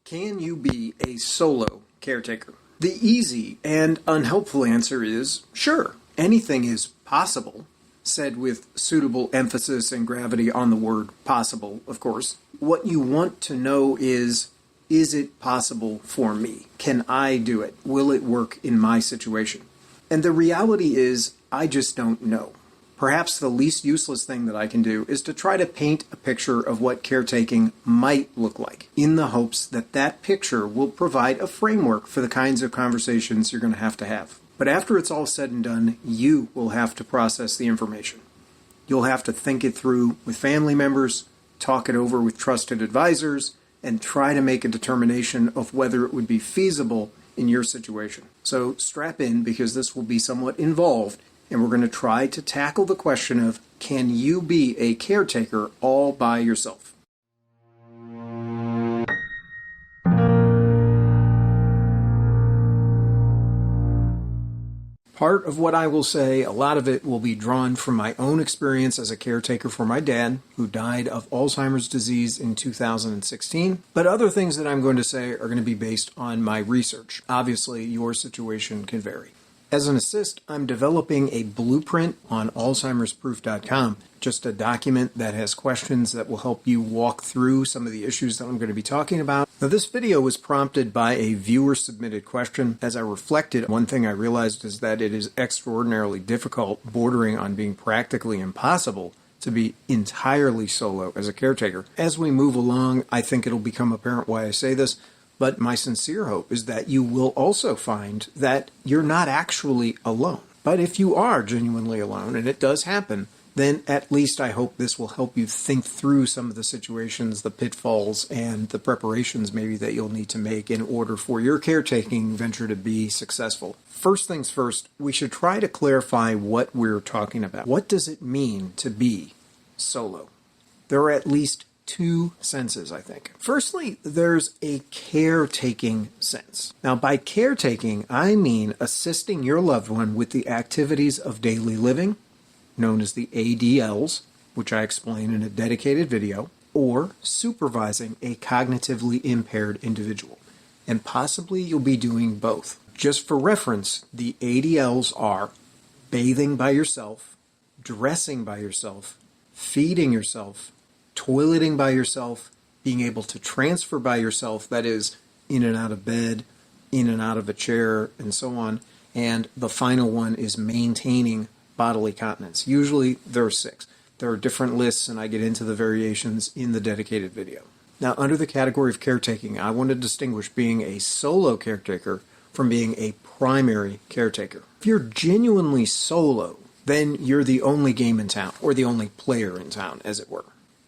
Can you be a solo caretaker? The easy and unhelpful answer is sure. Anything is possible, said with suitable emphasis and gravity on the word possible, of course. What you want to know is it possible for me? Can I do it? Will it work in my situation? And the reality is, I just don't know. Perhaps the least useless thing that I can do is to try to paint a picture of what caretaking might look like, in the hopes that that picture will provide a framework for the kinds of conversations you're going to have. But after it's all said and done, you will have to process the information. You'll have to think it through with family members, talk it over with trusted advisors, and try to make a determination of whether it would be feasible in your situation. So strap in, because this will be somewhat involved, and we're going to try to tackle the question of, can you be a caretaker all by yourself? Part of what I will say, a lot of it will be drawn from my own experience as a caretaker for my dad, who died of Alzheimer's disease in 2016. But other things that I'm going to say are going to be based on my research. Obviously, your situation can vary. As an assist, I'm developing a blueprint on alzheimersproof.com, just a document that has questions that will help you walk through some of the issues that I'm going to be talking about. Now, this video was prompted by a viewer-submitted question. As I reflected, one thing I realized is that it is extraordinarily difficult, bordering on being practically impossible, to be entirely solo as a caretaker. As we move along, I think it'll become apparent why I say this. But my sincere hope is that you will also find that you're not actually alone. But if you are genuinely alone, and it does happen, then at least I hope this will help you think through some of the situations, the pitfalls, and the preparations maybe that you'll need to make in order for your caretaking venture to be successful. First things first, we should try to clarify what we're talking about. What does it mean to be solo? There are at least two senses, I think. Firstly, there's a caretaking sense. Now, by caretaking, I mean assisting your loved one with the activities of daily living, known as the ADLs, which I explain in a dedicated video, or supervising a cognitively impaired individual. And possibly you'll be doing both. Just for reference, the ADLs are bathing by yourself, dressing by yourself, feeding yourself, toileting by yourself, being able to transfer by yourself, that is, in and out of bed, in and out of a chair, and so on. And the final one is maintaining bodily continence. Usually there are 6. There are different lists, and I get into the variations in the dedicated video. Now, under the category of caretaking, I want to distinguish being a solo caretaker from being a primary caretaker. If you're genuinely solo, then you're the only game in town, or the only player in town, as it were.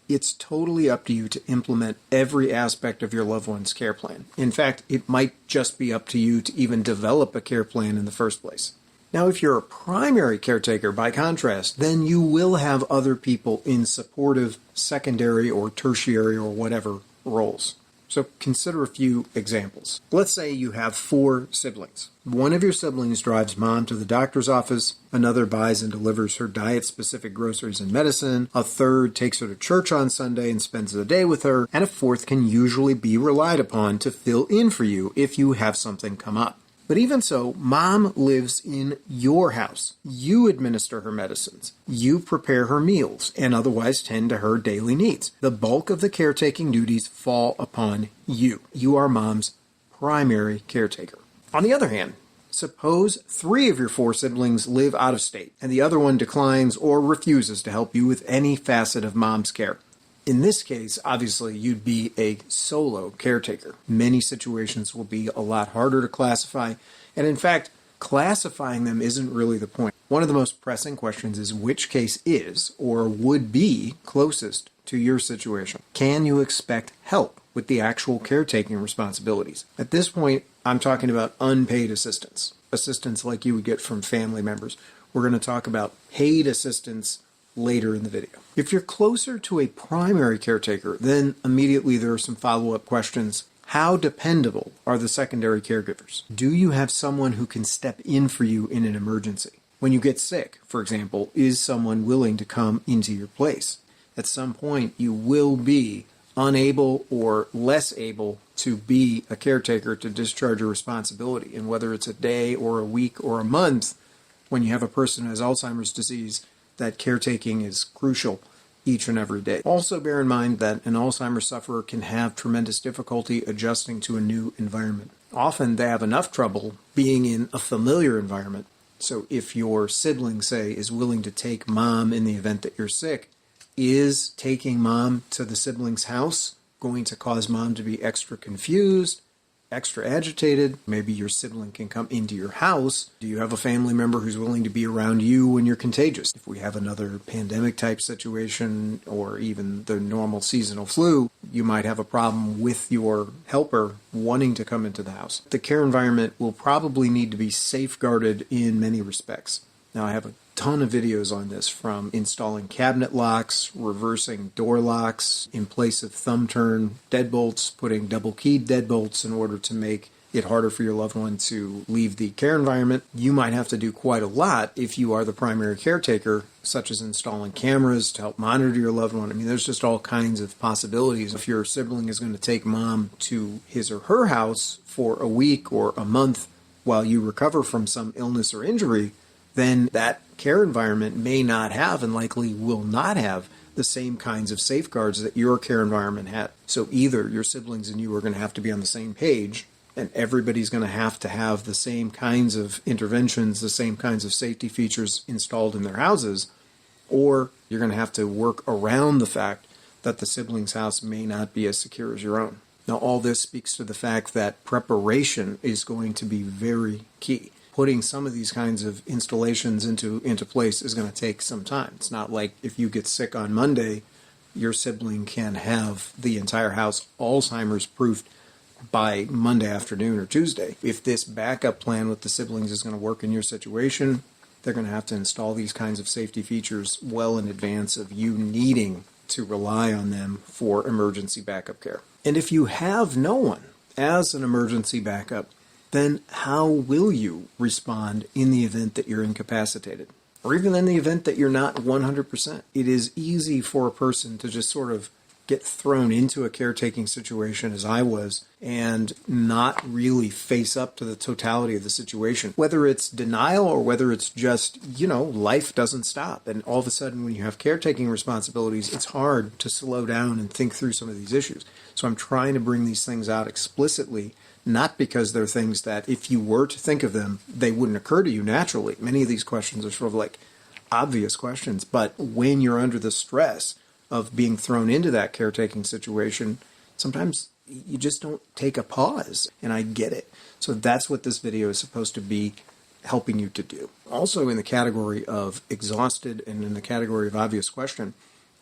It's totally up to you to implement every aspect of your loved one's care plan. In fact, it might just be up to you to even develop a care plan in the first place. Now, if you're a primary caretaker, by contrast, then you will have other people in supportive secondary or tertiary or whatever roles. So consider a few examples. Let's say you have 4 siblings. One of your siblings drives mom to the doctor's office, another buys and delivers her diet-specific groceries and medicine, a third takes her to church on Sunday and spends the day with her, and a fourth can usually be relied upon to fill in for you if you have something come up. But even so, mom lives in your house. You administer her medicines. You prepare her meals and otherwise tend to her daily needs. The bulk of the caretaking duties fall upon you. You are mom's primary caretaker. On the other hand, suppose 3 of your 4 siblings live out of state and the other one declines or refuses to help you with any facet of mom's care. In this case, obviously, you'd be a solo caretaker. Many situations will be a lot harder to classify, and in fact, classifying them isn't really the point. One of the most pressing questions is which case is, or would be, closest to your situation. Can you expect help with the actual caretaking responsibilities? At this point, I'm talking about unpaid assistance. Assistance like you would get from family members. We're going to talk about paid assistance later in the video. If you're closer to a primary caretaker, then immediately there are some follow-up questions. How dependable are the secondary caregivers? Do you have someone who can step in for you in an emergency? When you get sick, for example, is someone willing to come into your place? At some point, you will be unable or less able to be a caretaker, to discharge a responsibility. And whether it's a day or a week or a month, when you have a person who has Alzheimer's disease, that caretaking is crucial each and every day. Also bear in mind that an Alzheimer's sufferer can have tremendous difficulty adjusting to a new environment. Often they have enough trouble being in a familiar environment. So if your sibling, say, is willing to take mom in the event that you're sick, is taking mom to the sibling's house going to cause mom to be extra confused, extra agitated? Maybe your sibling can come into your house. Do you have a family member who's willing to be around you when you're contagious? If we have another pandemic type situation or even the normal seasonal flu, you might have a problem with your helper wanting to come into the house. The care environment will probably need to be safeguarded in many respects. Now, I have a ton of videos on this, from installing cabinet locks, reversing door locks in place of thumb turn deadbolts, putting double keyed deadbolts in order to make it harder for your loved one to leave the care environment. You might have to do quite a lot if you are the primary caretaker, such as installing cameras to help monitor your loved one. I mean, there's just all kinds of possibilities. If your sibling is going to take mom to his or her house for a week or a month while you recover from some illness or injury, then that care environment may not have, and likely will not have, the same kinds of safeguards that your care environment had. So either your siblings and you are going to have to be on the same page, and everybody's going to have the same kinds of interventions, the same kinds of safety features installed in their houses, or you're going to have to work around the fact that the sibling's house may not be as secure as your own. Now, all this speaks to the fact that preparation is going to be very key. Putting some of these kinds of installations into place is going to take some time. It's not like if you get sick on Monday, your sibling can have the entire house Alzheimer's proofed by Monday afternoon or Tuesday. If this backup plan with the siblings is going to work in your situation, they're going to have to install these kinds of safety features well in advance of you needing to rely on them for emergency backup care. And if you have no one as an emergency backup, then how will you respond in the event that you're incapacitated? Or even in the event that you're not 100%? It is easy for a person to just sort of get thrown into a caretaking situation, as I was, and not really face up to the totality of the situation. Whether it's denial or whether it's just, life doesn't stop. And all of a sudden, when you have caretaking responsibilities, it's hard to slow down and think through some of these issues. So I'm trying to bring these things out explicitly, not because they're things that if you were to think of them, they wouldn't occur to you naturally. Many of these questions are sort of like obvious questions, but when you're under the stress of being thrown into that caretaking situation, sometimes you just don't take a pause, and I get it. So that's what this video is supposed to be helping you to do. Also, in the category of exhausted and in the category of obvious question,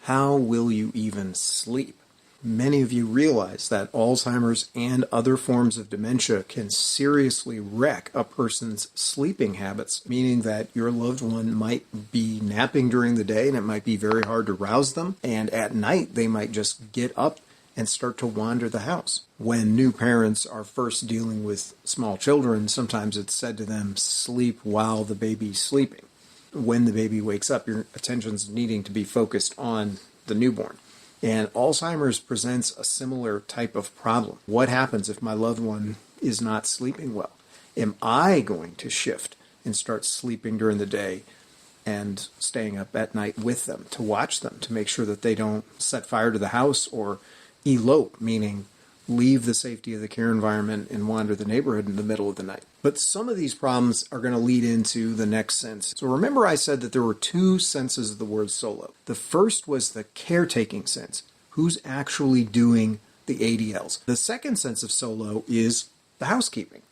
how will you even sleep? Many of you realize that Alzheimer's and other forms of dementia can seriously wreck a person's sleeping habits, meaning that your loved one might be napping during the day and it might be very hard to rouse them, and at night they might just get up and start to wander the house. When new parents are first dealing with small children, sometimes it's said to them, sleep while the baby's sleeping. When the baby wakes up, your attention's needing to be focused on the newborn. And Alzheimer's presents a similar type of problem. What happens if my loved one is not sleeping well? Am I going to shift and start sleeping during the day and staying up at night with them to watch them, to make sure that they don't set fire to the house or elope, meaning leave the safety of the care environment and wander the neighborhood in the middle of the night? But some of these problems are going to lead into the next sense. So remember I said that there were two senses of the word solo. The first was the caretaking sense. Who's actually doing the ADLs? The second sense of solo is the housekeeping.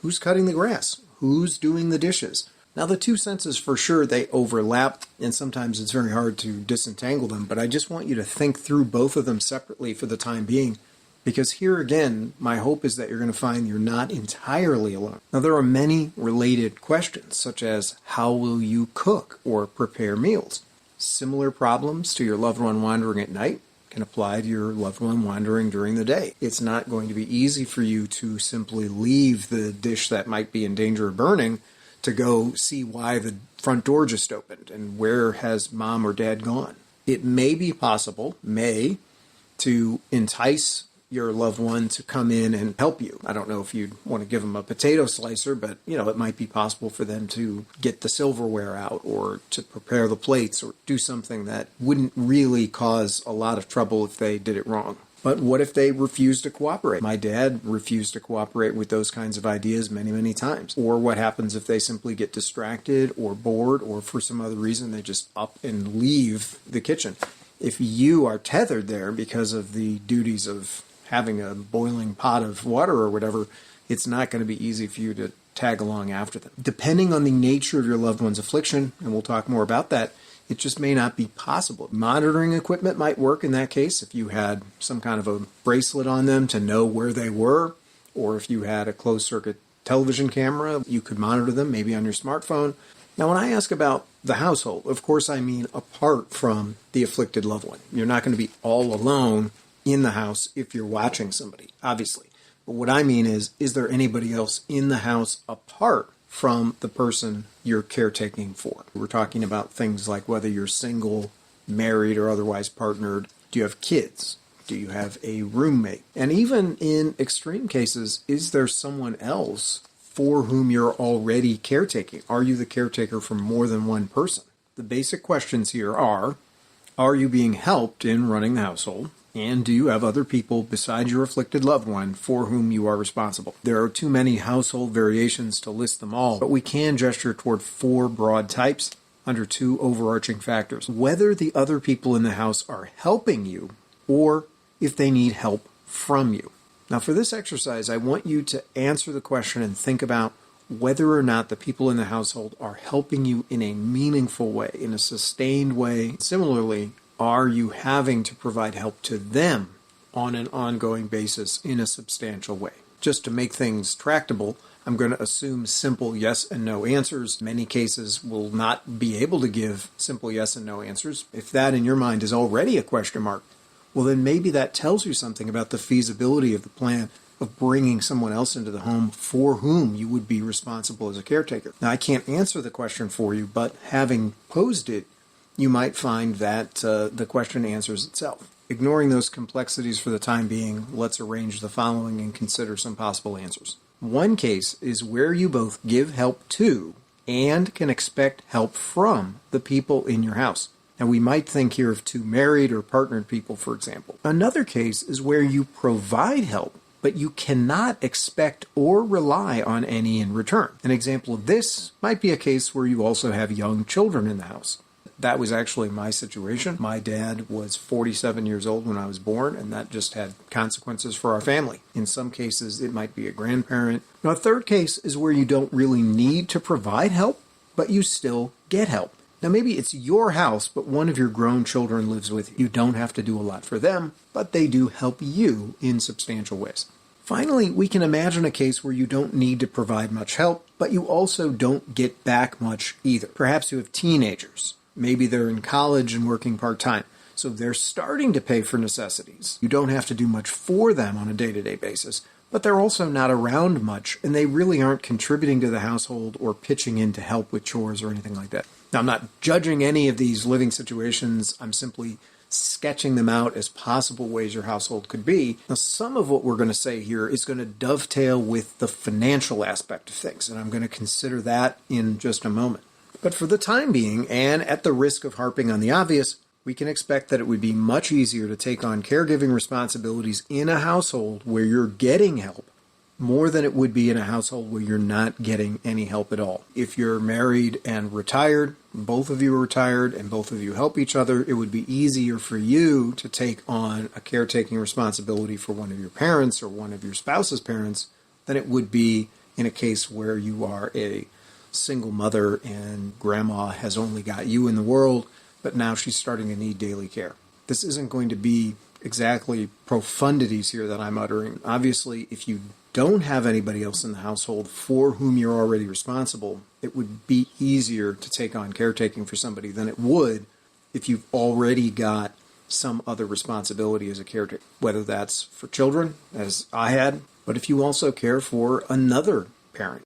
Who's cutting the grass? Who's doing the dishes? Now, the two senses, for sure, they overlap, and sometimes it's very hard to disentangle them, but I just want you to think through both of them separately for the time being, because here again, my hope is that you're going to find you're not entirely alone. Now, there are many related questions, such as how will you cook or prepare meals? Similar problems to your loved one wandering at night can apply to your loved one wandering during the day. It's not going to be easy for you to simply leave the dish that might be in danger of burning to go see why the front door just opened and where has mom or dad gone. It may be possible, to entice your loved one to come in and help you. I don't know if you'd want to give them a potato slicer, but it might be possible for them to get the silverware out or to prepare the plates or do something that wouldn't really cause a lot of trouble if they did it wrong. But what if they refuse to cooperate? My dad refused to cooperate with those kinds of ideas many, many times. Or what happens if they simply get distracted or bored or for some other reason they just up and leave the kitchen? If you are tethered there because of the duties of having a boiling pot of water or whatever, it's not going to be easy for you to tag along after them. Depending on the nature of your loved one's affliction, and we'll talk more about that, it just may not be possible. Monitoring equipment might work in that case if you had some kind of a bracelet on them to know where they were, or if you had a closed-circuit television camera, you could monitor them maybe on your smartphone. Now, when I ask about the household, of course I mean apart from the afflicted loved one. You're not going to be all alone in the house if you're watching somebody, obviously. But what I mean is there anybody else in the house apart from the person you're caretaking for? We're talking about things like whether you're single, married, or otherwise partnered. Do you have kids? Do you have a roommate? And even in extreme cases, is there someone else for whom you're already caretaking? Are you the caretaker for more than one person? The basic questions here are you being helped in running the household? And do you have other people besides your afflicted loved one for whom you are responsible? There are too many household variations to list them all, but we can gesture toward 4 broad types under 2 overarching factors. Whether the other people in the house are helping you or if they need help from you. Now, for this exercise, I want you to answer the question and think about whether or not the people in the household are helping you in a meaningful way, in a sustained way. Similarly, are you having to provide help to them on an ongoing basis in a substantial way? Just to make things tractable, I'm going to assume simple yes and no answers. Many cases will not be able to give simple yes and no answers. If that in your mind is already a question mark, well, then maybe that tells you something about the feasibility of the plan of bringing someone else into the home for whom you would be responsible as a caretaker. Now, I can't answer the question for you, but having posed it, you might find that the question answers itself. Ignoring those complexities for the time being, let's arrange the following and consider some possible answers. One case is where you both give help to and can expect help from the people in your house. Now, we might think here of 2 married or partnered people, for example. Another case is where you provide help, but you cannot expect or rely on any in return. An example of this might be a case where you also have young children in the house. That was actually my situation. My dad was 47 years old when I was born, and that just had consequences for our family. In some cases, it might be a grandparent. Now, a third case is where you don't really need to provide help, but you still get help. Now, maybe it's your house, but one of your grown children lives with you. You don't have to do a lot for them, but they do help you in substantial ways. Finally, we can imagine a case where you don't need to provide much help, but you also don't get back much either. Perhaps you have teenagers. Maybe they're in college and working part-time, so they're starting to pay for necessities. You don't have to do much for them on a day-to-day basis, but they're also not around much, and they really aren't contributing to the household or pitching in to help with chores or anything like that. Now, I'm not judging any of these living situations. I'm simply sketching them out as possible ways your household could be. Now, some of what we're going to say here is going to dovetail with the financial aspect of things, and I'm going to consider that in just a moment. But for the time being, and at the risk of harping on the obvious, we can expect that it would be much easier to take on caregiving responsibilities in a household where you're getting help more than it would be in a household where you're not getting any help at all. If you're married and retired, both of you are retired and both of you help each other, it would be easier for you to take on a caretaking responsibility for one of your parents or one of your spouse's parents than it would be in a case where you are a single mother and grandma has only got you in the world, but now she's starting to need daily care. This isn't going to be exactly profundities here that I'm uttering. Obviously, if you don't have anybody else in the household for whom you're already responsible, it would be easier to take on caretaking for somebody than it would if you've already got some other responsibility as a caretaker, whether that's for children, as I had, but if you also care for another parent.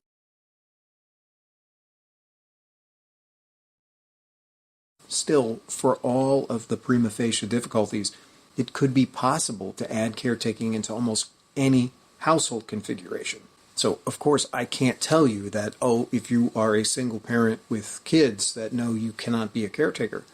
Still, for all of the prima facie difficulties, it could be possible to add caretaking into almost any household configuration. So, of course, I can't tell you that, if you are a single parent with kids, that no, you cannot be a caretaker.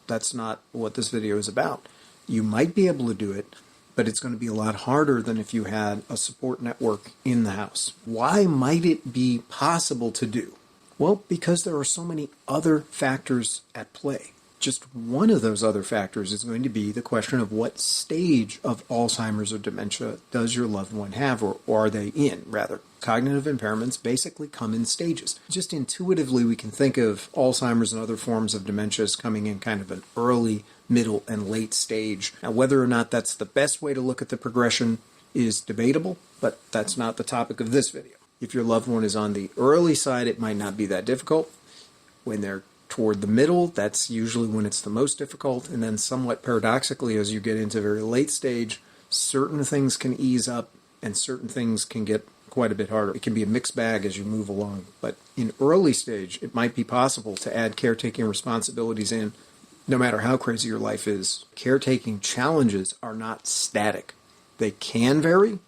That's not what this video is about. You might be able to do it, but it's going to be a lot harder than if you had a support network in the house. Why might it be possible to do? Well, because there are so many other factors at play. Just one of those other factors is going to be the question of what stage of Alzheimer's or dementia does your loved one have, or are they in, rather. Cognitive impairments basically come in stages. Just intuitively, we can think of Alzheimer's and other forms of dementia as coming in kind of an early, middle, and late stage. Now, whether or not that's the best way to look at the progression is debatable, but that's not the topic of this video. If your loved one is on the early side, it might not be that difficult. When they're toward the middle, that's usually when it's the most difficult. And then somewhat paradoxically, as you get into very late stage, certain things can ease up and certain things can get quite a bit harder. It can be a mixed bag as you move along. But in early stage, it might be possible to add caretaking responsibilities in, no matter how crazy your life is. Caretaking challenges are not static. They can vary,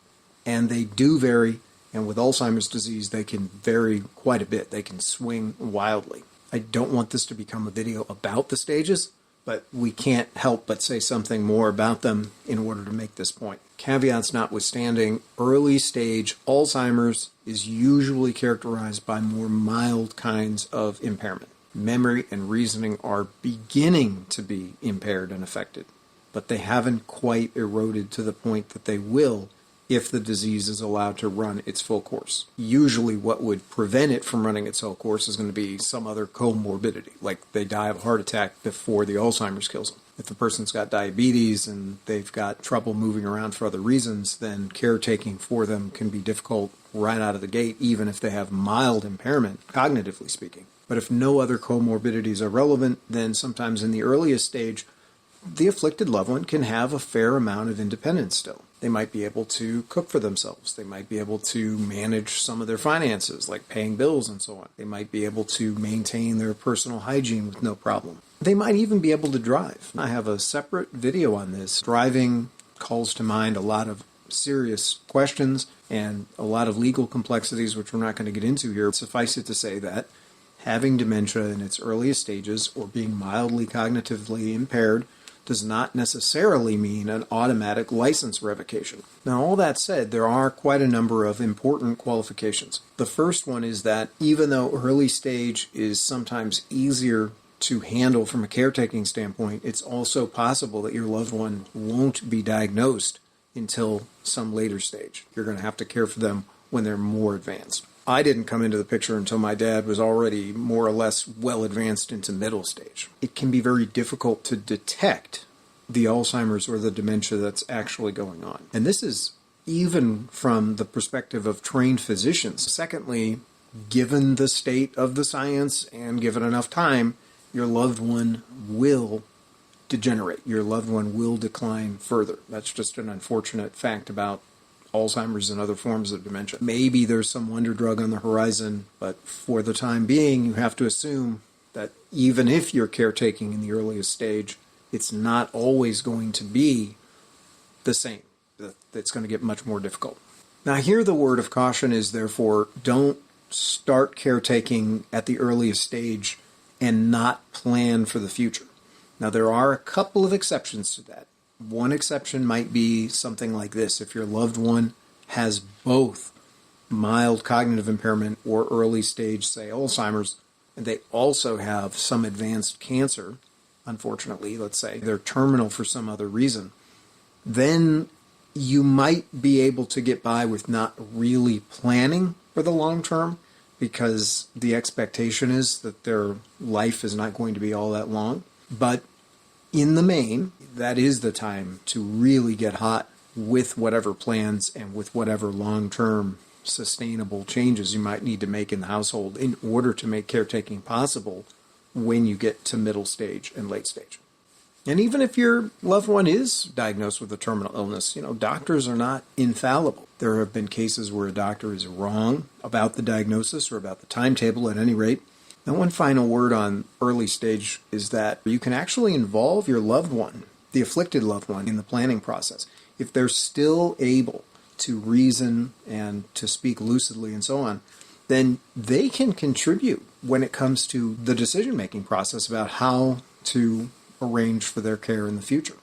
and they do vary. And with Alzheimer's disease, they can vary quite a bit. They can swing wildly. I don't want this to become a video about the stages, but we can't help but say something more about them in order to make this point. Caveats notwithstanding, early stage Alzheimer's is usually characterized by more mild kinds of impairment. Memory and reasoning are beginning to be impaired and affected, but they haven't quite eroded to the point that they will if the disease is allowed to run its full course. Usually what would prevent it from running its whole course is going to be some other comorbidity, like they die of a heart attack before the Alzheimer's kills them. If the person's got diabetes and they've got trouble moving around for other reasons, then caretaking for them can be difficult right out of the gate, even if they have mild impairment, cognitively speaking. But if no other comorbidities are relevant, then sometimes in the earliest stage, the afflicted loved one can have a fair amount of independence still. They might be able to cook for themselves. They might be able to manage some of their finances, like paying bills and so on. They might be able to maintain their personal hygiene with no problem. They might even be able to drive. I have a separate video on this. Driving calls to mind a lot of serious questions and a lot of legal complexities, which we're not going to get into here. Suffice it to say that having dementia in its earliest stages or being mildly cognitively impaired does not necessarily mean an automatic license revocation. Now, all that said, there are quite a number of important qualifications. The first one is that even though early stage is sometimes easier to handle from a caretaking standpoint, it's also possible that your loved one won't be diagnosed until some later stage. You're going to have to care for them when they're more advanced. I didn't come into the picture until my dad was already more or less well advanced into middle stage. It can be very difficult to detect the Alzheimer's or the dementia that's actually going on. And this is even from the perspective of trained physicians. Secondly, given the state of the science and given enough time, your loved one will degenerate. Your loved one will decline further. That's just an unfortunate fact about Alzheimer's and other forms of dementia. Maybe there's some wonder drug on the horizon, but for the time being, you have to assume that even if you're caretaking in the earliest stage, it's not always going to be the same. It's going to get much more difficult. Now, here the word of caution is, therefore, don't start caretaking at the earliest stage and not plan for the future. Now, there are a couple of exceptions to that. One exception might be something like this. If your loved one has both mild cognitive impairment or early stage, say, Alzheimer's, and they also have some advanced cancer, unfortunately, let's say, they're terminal for some other reason, then you might be able to get by with not really planning for the long term, because the expectation is that their life is not going to be all that long. But in the main, that is the time to really get hot with whatever plans and with whatever long-term sustainable changes you might need to make in the household in order to make caretaking possible when you get to middle stage and late stage. And even if your loved one is diagnosed with a terminal illness, doctors are not infallible. There have been cases where a doctor is wrong about the diagnosis or about the timetable at any rate. And one final word on early stage is that you can actually involve your loved one, the afflicted loved one in the planning process. If they're still able to reason and to speak lucidly and so on, then they can contribute when it comes to the decision-making process about how to arrange for their care in the future.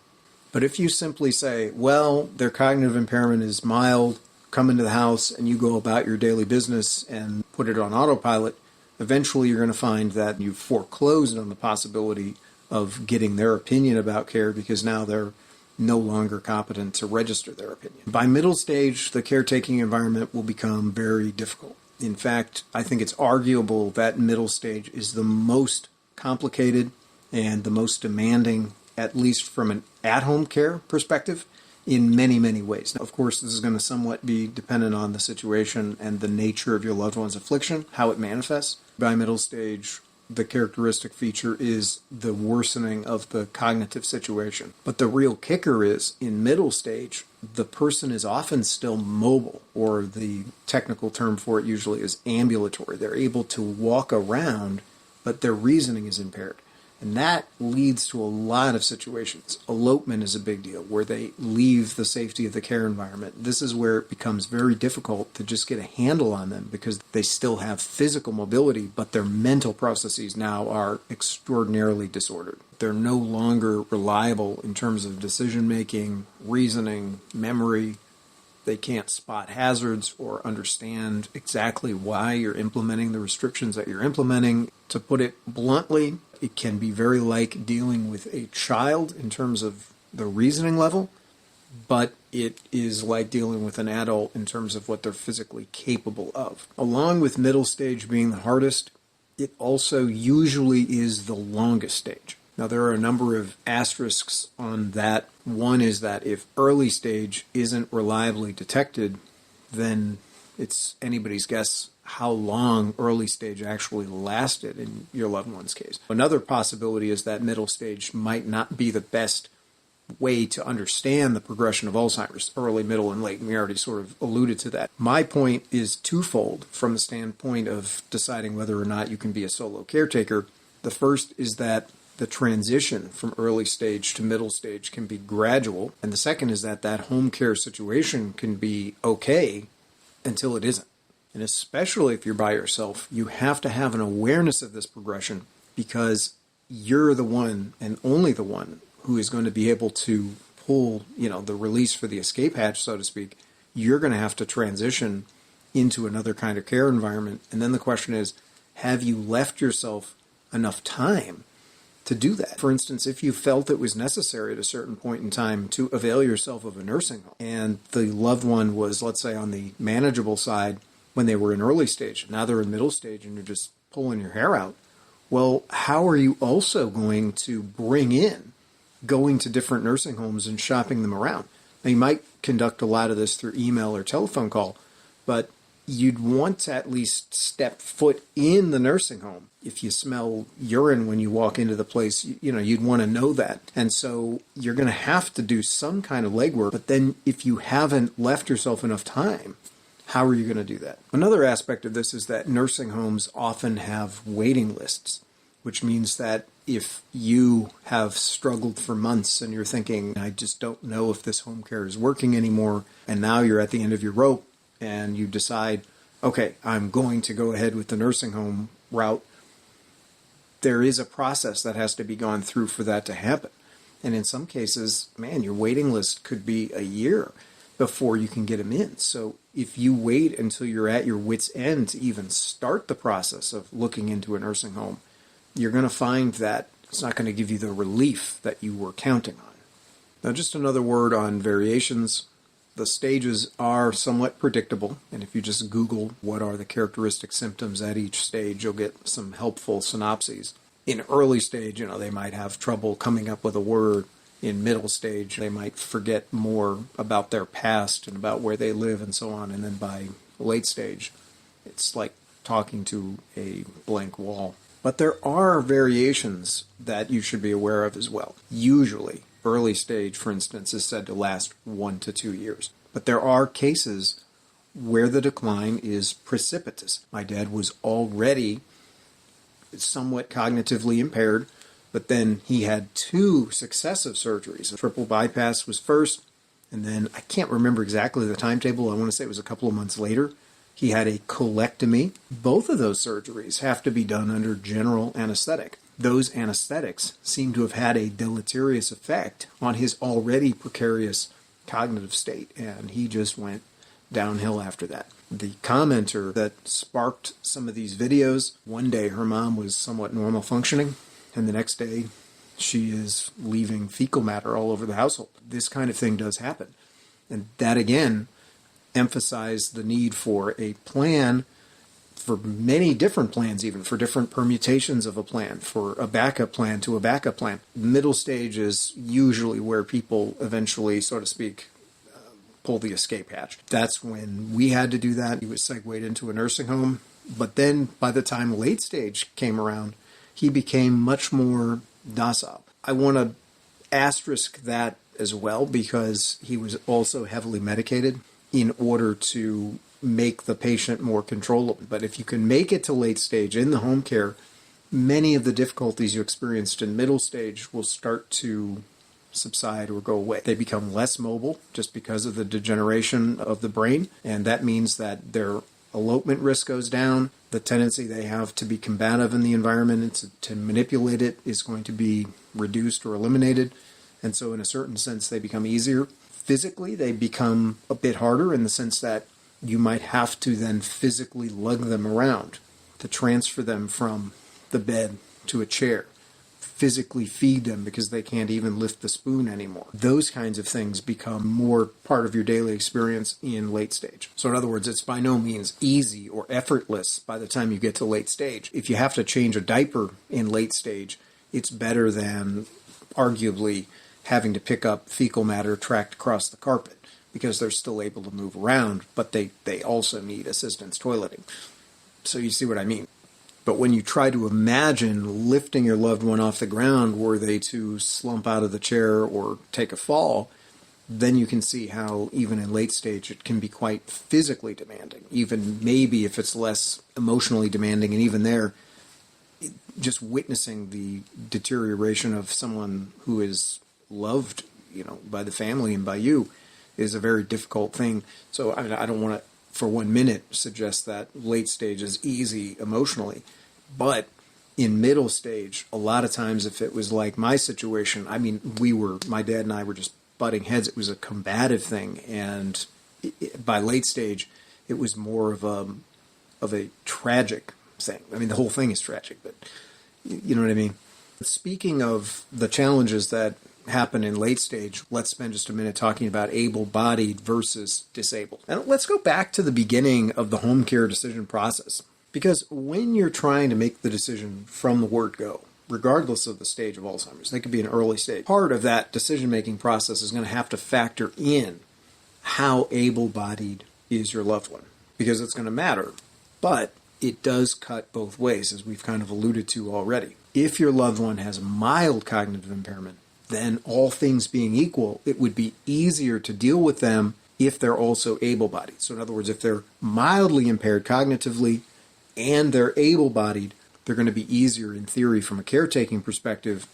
But if you simply say, well, their cognitive impairment is mild, come into the house and you go about your daily business and put it on autopilot, eventually you're going to find that you've foreclosed on the possibility of getting their opinion about care because now they're no longer competent to register their opinion. By middle stage, the caretaking environment will become very difficult. In fact, I think it's arguable that middle stage is the most complicated and the most demanding, at least from an at-home care perspective, in many, many ways. Now, of course, this is going to somewhat be dependent on the situation and the nature of your loved one's affliction, how it manifests. By middle stage, the characteristic feature is the worsening of the cognitive situation. But the real kicker is, in middle stage, the person is often still mobile, or the technical term for it usually is ambulatory. They're able to walk around, but their reasoning is impaired. And that leads to a lot of situations. Elopement is a big deal, where they leave the safety of the care environment. This is where it becomes very difficult to just get a handle on them because they still have physical mobility, but their mental processes now are extraordinarily disordered. They're no longer reliable in terms of decision-making, reasoning, memory. They can't spot hazards or understand exactly why you're implementing the restrictions that you're implementing. To put it bluntly, it can be very like dealing with a child in terms of the reasoning level, but it is like dealing with an adult in terms of what they're physically capable of. Along with middle stage being the hardest, it also usually is the longest stage. Now, there are a number of asterisks on that. One is that if early stage isn't reliably detected, then it's anybody's guess how long early stage actually lasted in your loved one's case. Another possibility is that middle stage might not be the best way to understand the progression of Alzheimer's, early, middle, and late. And we already sort of alluded to that. My point is twofold from the standpoint of deciding whether or not you can be a solo caretaker. The first is that the transition from early stage to middle stage can be gradual. And the second is that that home care situation can be okay until it isn't. And especially if you're by yourself, you have to have an awareness of this progression because you're the one and only the one who is going to be able to pull, the release for the escape hatch, so to speak. You're going to have to transition into another kind of care environment. And then the question is, have you left yourself enough time to do that? For instance, if you felt it was necessary at a certain point in time to avail yourself of a nursing home and the loved one was, let's say, on the manageable side when they were in early stage, now they're in middle stage and you're just pulling your hair out, well, how are you also going to bring in going to different nursing homes and shopping them around? Now, you might conduct a lot of this through email or telephone call, but you'd want to at least step foot in the nursing home. If you smell urine when you walk into the place, you'd want to know that. And so you're going to have to do some kind of legwork. But then if you haven't left yourself enough time, how are you going to do that? Another aspect of this is that nursing homes often have waiting lists, which means that if you have struggled for months and you're thinking, I just don't know if this home care is working anymore, and now you're at the end of your rope and you decide, okay, I'm going to go ahead with the nursing home route, there is a process that has to be gone through for that to happen. And in some cases, your waiting list could be a year before you can get them in. So if you wait until you're at your wit's end to even start the process of looking into a nursing home, you're going to find that it's not going to give you the relief that you were counting on. Now, just another word on variations. The stages are somewhat predictable, and if you just Google what are the characteristic symptoms at each stage, you'll get some helpful synopses. In early stage, they might have trouble coming up with a word. In middle stage, they might forget more about their past and about where they live and so on. And then by late stage, it's like talking to a blank wall. But there are variations that you should be aware of as well. Usually, early stage, for instance, is said to last 1 to 2 years. But there are cases where the decline is precipitous. My dad was already somewhat cognitively impaired But then he had 2 successive surgeries. A triple bypass was first, and then I can't remember exactly the timetable. I want to say it was a couple of months later. He had a colectomy. Both of those surgeries have to be done under general anesthetic. Those anesthetics seem to have had a deleterious effect on his already precarious cognitive state, and he just went downhill after that. The commenter that sparked some of these videos, one day her mom was somewhat normal functioning, and the next day she is leaving fecal matter all over the household. This kind of thing does happen. And that, again, emphasized the need for a plan, for many different plans, even for different permutations of a plan, for a backup plan to a backup plan. Middle stage is usually where people eventually, so to speak, pull the escape hatch. That's when we had to do that. He was segued into a nursing home. But then by the time late stage came around, he became much more docile. I want to asterisk that as well because he was also heavily medicated in order to make the patient more controllable. But if you can make it to late stage in the home care, many of the difficulties you experienced in middle stage will start to subside or go away. They become less mobile just because of the degeneration of the brain, and that means that their elopement risk goes down. The tendency they have to be combative in the environment and to manipulate it is going to be reduced or eliminated, and so in a certain sense they become easier. Physically, they become a bit harder in the sense that you might have to then physically lug them around to transfer them from the bed to a chair, physically feed them because they can't even lift the spoon anymore. Those kinds of things become more part of your daily experience in late stage. So in other words, it's by no means easy or effortless by the time you get to late stage. If you have to change a diaper in late stage, it's better than arguably having to pick up fecal matter tracked across the carpet because they're still able to move around, but they also need assistance toileting. So you see what I mean. But when you try to imagine lifting your loved one off the ground were they to slump out of the chair or take a fall, then you can see how even in late stage it can be quite physically demanding, even maybe if it's less emotionally demanding. And even there, just witnessing the deterioration of someone who is loved, by the family and by you is a very difficult thing. So I don't want to for 1 minute suggest that late stage is easy emotionally. But in middle stage, a lot of times if it was like my situation, my dad and I were just butting heads. It was a combative thing. And by late stage, it was more of a tragic thing. The whole thing is tragic, but you know what I mean? Speaking of the challenges that happen in late stage, let's spend just a minute talking about able-bodied versus disabled. And let's go back to the beginning of the home care decision process. Because when you're trying to make the decision from the word go, regardless of the stage of Alzheimer's, they could be an early stage, part of that decision-making process is going to have to factor in how able-bodied is your loved one. Because it's going to matter. But it does cut both ways, as we've kind of alluded to already. If your loved one has mild cognitive impairment, then all things being equal, it would be easier to deal with them if they're also able-bodied. So in other words, if they're mildly impaired cognitively and they're able-bodied, they're going to be easier in theory from a caretaking perspective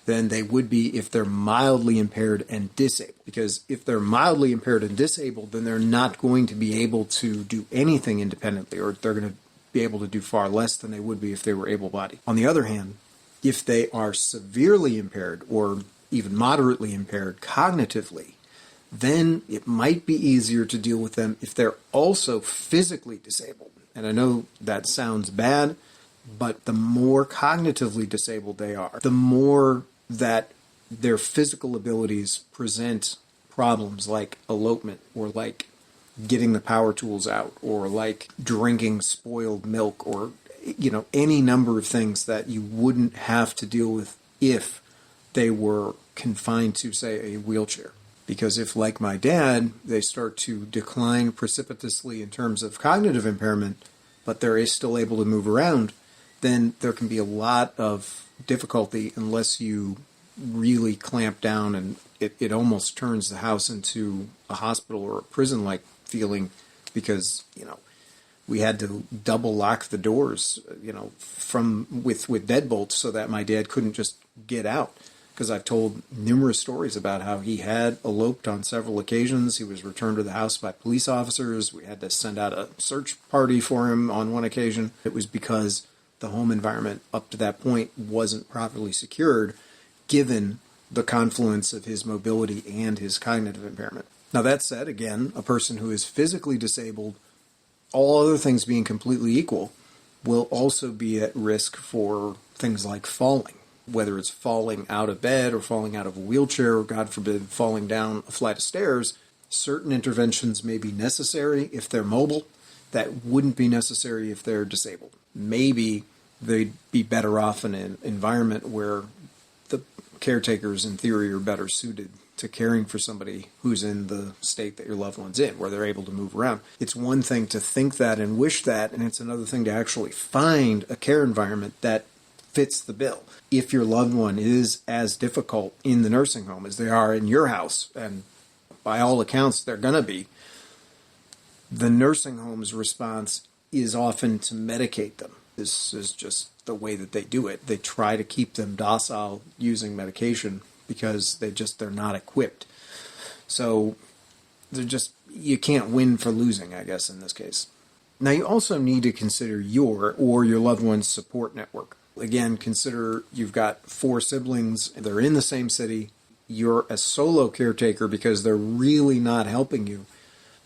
than they would be if they're mildly impaired and disabled. Because if they're mildly impaired and disabled, then they're not going to be able to do anything independently, or they're going to be able to do far less than they would be if they were able-bodied. On the other hand, if they are severely impaired or even moderately impaired cognitively, then it might be easier to deal with them if they're also physically disabled. And I know that sounds bad, but the more cognitively disabled they are, the more that their physical abilities present problems like elopement or like getting the power tools out or like drinking spoiled milk or any number of things that you wouldn't have to deal with if they were confined to, say, a wheelchair. Because if, like my dad, they start to decline precipitously in terms of cognitive impairment, but they're still able to move around, then there can be a lot of difficulty unless you really clamp down, and it almost turns the house into a hospital or a prison-like feeling because, We had to double lock the doors, with deadbolts so that my dad couldn't just get out. Because I've told numerous stories about how he had eloped on several occasions. He was returned to the house by police officers. We had to send out a search party for him on one occasion. It was because the home environment up to that point wasn't properly secured, given the confluence of his mobility and his cognitive impairment. Now, that said, again, a person who is physically disabled, all other things being completely equal, will also be at risk for things like falling, whether it's falling out of bed or falling out of a wheelchair or, God forbid, falling down a flight of stairs. Certain interventions may be necessary if they're mobile that wouldn't be necessary if they're disabled. Maybe they'd be better off in an environment where the caretakers, in theory, are better suited to caring for somebody who's in the state that your loved one's in, where they're able to move around. It's one thing to think that and wish that, and it's another thing to actually find a care environment that fits the bill. If your loved one is as difficult in the nursing home as they are in your house, and by all accounts they're going to be, the nursing home's response is often to medicate them. This is just the way that they do it. They try to keep them docile using medication because they're not equipped. So you can't win for losing, I guess, in this case. Now, you also need to consider your loved one's support network. Again, consider you've got 4 siblings, they're in the same city, you're a solo caretaker because they're really not helping you,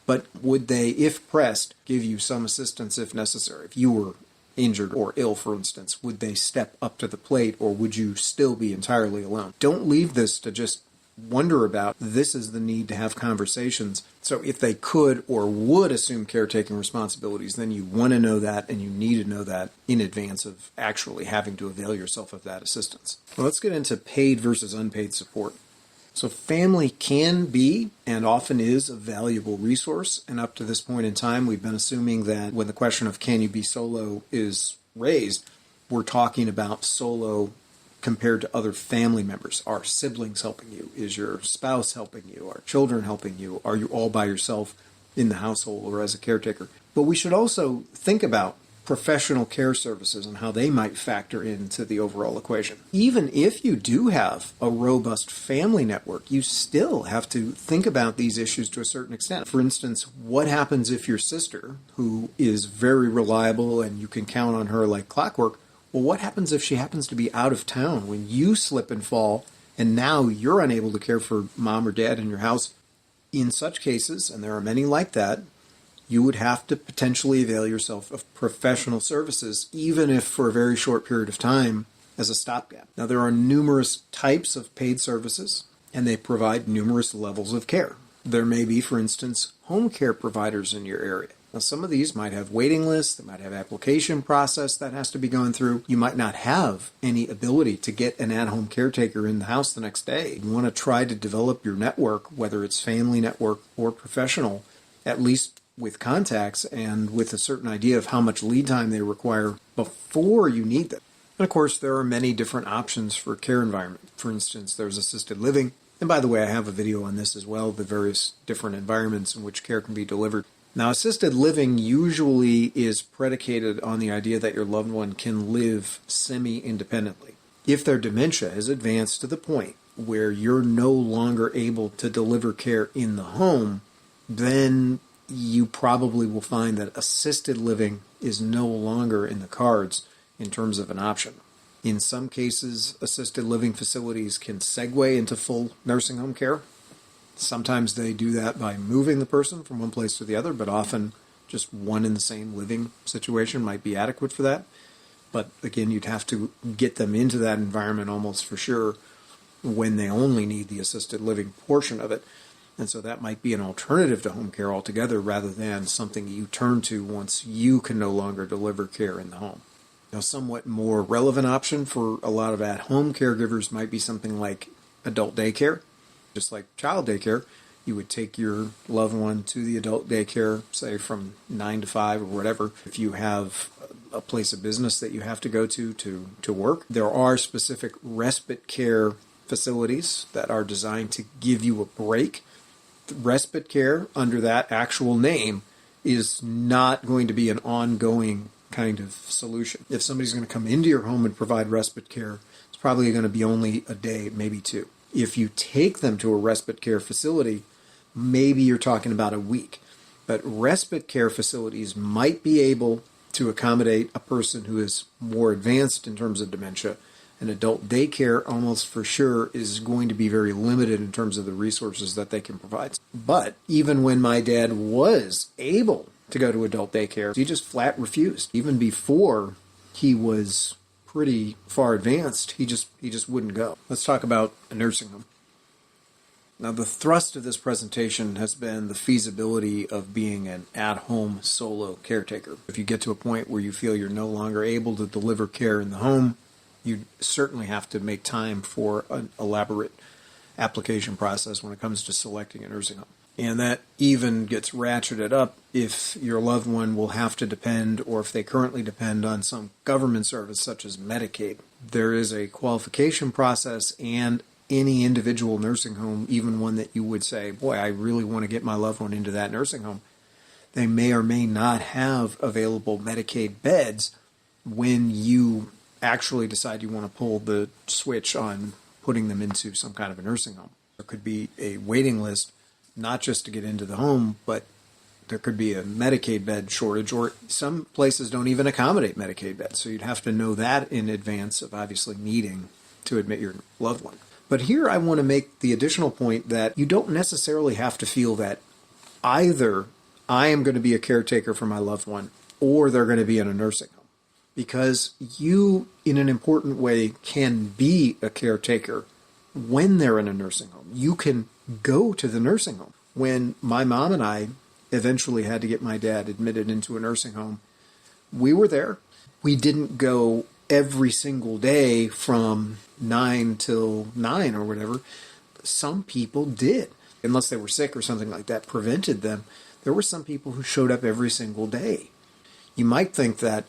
but would they, if pressed, give you some assistance if necessary? If you were injured or ill, for instance, would they step up to the plate, or would you still be entirely alone? Don't leave this to just wonder about. This is the need to have conversations. So if they could or would assume caretaking responsibilities, then you want to know that, and you need to know that in advance of actually having to avail yourself of that assistance. Well, let's get into paid versus unpaid support. So family can be, and often is, a valuable resource. And up to this point in time, we've been assuming that when the question of can you be solo is raised, we're talking about solo compared to other family members. Are siblings helping you? Is your spouse helping you? Are children helping you? Are you all by yourself in the household or as a caretaker? But we should also think about professional care services and how they might factor into the overall equation. Even if you do have a robust family network, you still have to think about these issues to a certain extent. For instance, what happens if your sister, who is very reliable and you can count on her like clockwork, well, what happens if she happens to be out of town when you slip and fall and now you're unable to care for mom or dad in your house? In such cases, and there are many like that, you would have to potentially avail yourself of professional services, even if for a very short period of time, as a stopgap. Now, there are numerous types of paid services, and they provide numerous levels of care. There may be, for instance, home care providers in your area. Now, some of these might have waiting lists, they might have application process that has to be gone through. You might not have any ability to get an at-home caretaker in the house the next day. You want to try to develop your network, whether it's family network or professional, at least with contacts and with a certain idea of how much lead time they require before you need them. And of course, there are many different options for care environment. For instance, there's assisted living. And by the way, I have a video on this as well, the various different environments in which care can be delivered. Now, assisted living usually is predicated on the idea that your loved one can live semi-independently. If their dementia has advanced to the point where you're no longer able to deliver care in the home, then you probably will find that assisted living is no longer in the cards in terms of an option. In some cases, assisted living facilities can segue into full nursing home care. Sometimes they do that by moving the person from one place to the other, but often just one in the same living situation might be adequate for that. But again, you'd have to get them into that environment almost for sure when they only need the assisted living portion of it. And so that might be an alternative to home care altogether rather than something you turn to once you can no longer deliver care in the home. Now, a somewhat more relevant option for a lot of at-home caregivers might be something like adult daycare. Just like child daycare, you would take your loved one to the adult daycare, say from 9 to 5 or whatever. If you have a place of business that you have to go to work, there are specific respite care facilities that are designed to give you a break. Respite care, under that actual name, is not going to be an ongoing kind of solution. If somebody's going to come into your home and provide respite care, it's probably going to be only a day, maybe two. If you take them to a respite care facility, maybe you're talking about a week. But respite care facilities might be able to accommodate a person who is more advanced in terms of dementia. An adult daycare, almost for sure, is going to be very limited in terms of the resources that they can provide. But even when my dad was able to go to adult daycare, he just flat refused. Even before he was pretty far advanced, he just wouldn't go. Let's talk about a nursing home. Now, the thrust of this presentation has been the feasibility of being an at-home solo caretaker. If you get to a point where you feel you're no longer able to deliver care in the home, you certainly have to make time for an elaborate application process when it comes to selecting a nursing home. And that even gets ratcheted up if your loved one will have to depend, or if they currently depend on some government service such as Medicaid. There is a qualification process, and any individual nursing home, even one that you would say, boy, I really want to get my loved one into that nursing home, they may or may not have available Medicaid beds when you actually decide you want to pull the switch on putting them into some kind of a nursing home. There could be a waiting list, not just to get into the home, but there could be a Medicaid bed shortage, or some places don't even accommodate Medicaid beds. So you'd have to know that in advance of obviously needing to admit your loved one. But here I want to make the additional point that you don't necessarily have to feel that either I am going to be a caretaker for my loved one or they're going to be in a nursing home. Because you, in an important way, can be a caretaker when they're in a nursing home. You can go to the nursing home. When my mom and I eventually had to get my dad admitted into a nursing home, we were there. We didn't go every single day from 9 till 9 or whatever. Some people did, unless they were sick or something like that prevented them. There were some people who showed up every single day. You might think that,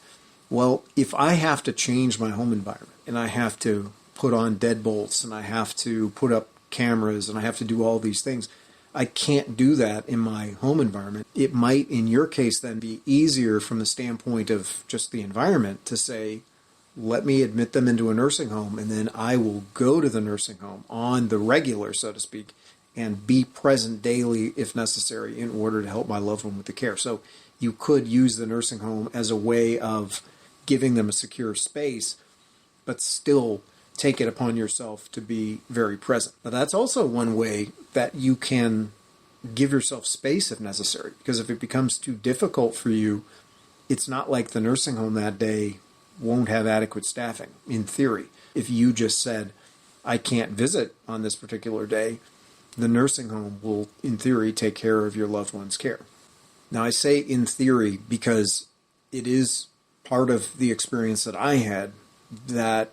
well, if I have to change my home environment and I have to put on deadbolts and I have to put up cameras and I have to do all these things, I can't do that in my home environment. It might, in your case, then be easier from the standpoint of just the environment to say, let me admit them into a nursing home, and then I will go to the nursing home on the regular, so to speak, and be present daily if necessary in order to help my loved one with the care. So you could use the nursing home as a way of giving them a secure space, but still take it upon yourself to be very present. But that's also one way that you can give yourself space if necessary, because if it becomes too difficult for you, it's not like the nursing home that day won't have adequate staffing, in theory. If you just said, I can't visit on this particular day, the nursing home will, in theory, take care of your loved one's care. Now, I say in theory because it is part of the experience that I had that